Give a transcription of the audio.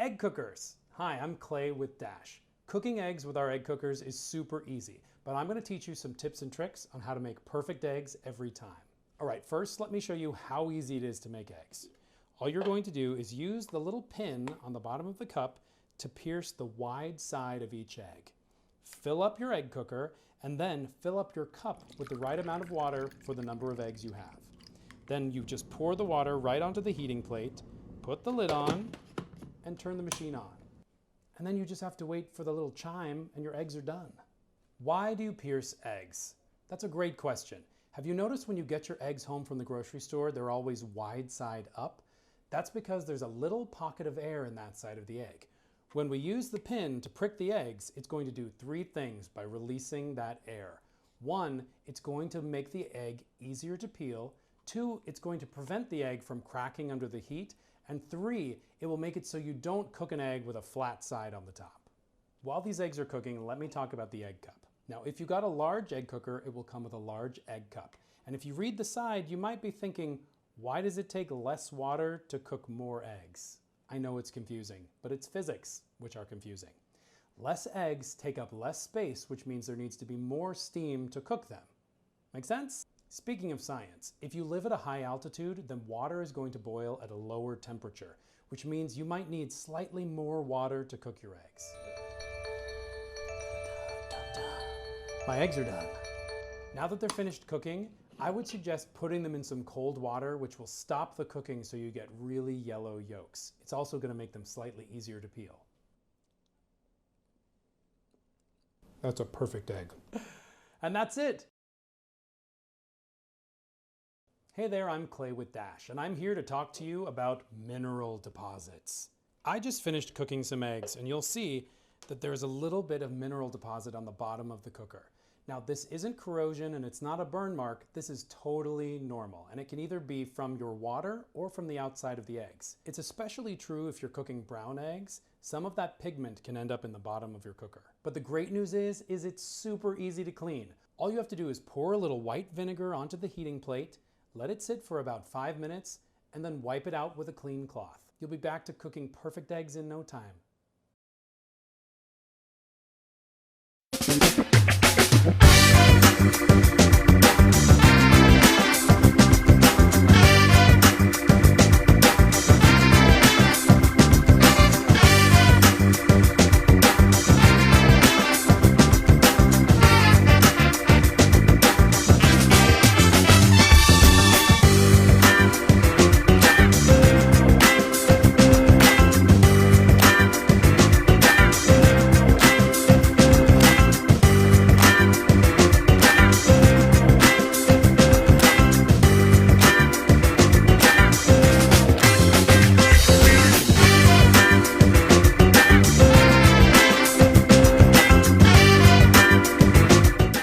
Egg cookers. Hi, I'm Clay with Dash. Cooking eggs with our egg cookers is super easy, but I'm going to teach you some tips and tricks on how to make perfect eggs every time. All right, first let me show you how easy it is to make eggs. All you're going to do is use the little pin on the bottom of the cup to pierce the wide side of each egg. Fill up your egg cooker and then fill up your cup with the right amount of water for the number of eggs you have. Then you just pour the water right onto the heating plate, put the lid on, and turn the machine on. And then you just have to wait for the little chime and your eggs are done. Why do you pierce eggs? That's a great question. Have you noticed when you get your eggs home from the grocery store, they're always wide side up? That's because there's a little pocket of air in that side of the egg. When we use the pin to prick the eggs, it's going to do three things by releasing that air. One, it's going to make the egg easier to peel. Two, it's going to prevent the egg from cracking under the heat. And three, it will make it so you don't cook an egg with a flat side on the top. While these eggs are cooking, let me talk about the egg cup. Now, if you got a large egg cooker, it will come with a large egg cup. And if you read the side, you might be thinking, why does it take less water to cook more eggs? I know it's confusing, but it's physics which are confusing. Less eggs take up less space, which means there needs to be more steam to cook them. Make sense? Speaking of science, if you live at a high altitude, then water is going to boil at a lower temperature, which means you might need slightly more water to cook your eggs. My eggs are done. Now that they're finished cooking, I would suggest putting them in some cold water, which will stop the cooking so you get really yellow yolks. It's also going to make them slightly easier to peel. That's a perfect egg. And that's it. Hey there, I'm Clay with Dash, and I'm here to talk to you about mineral deposits. I just finished cooking some eggs, and you'll see that there's a little bit of mineral deposit on the bottom of the cooker. Now, this isn't corrosion and it's not a burn mark. This is totally normal, and it can either be from your water or from the outside of the eggs. It's especially true if you're cooking brown eggs. Some of that pigment can end up in the bottom of your cooker. But the great news is it's super easy to clean. All you have to do is pour a little white vinegar onto the heating plate, let it sit for about 5 minutes, and then wipe it out with a clean cloth. You'll be back to cooking perfect eggs in no time.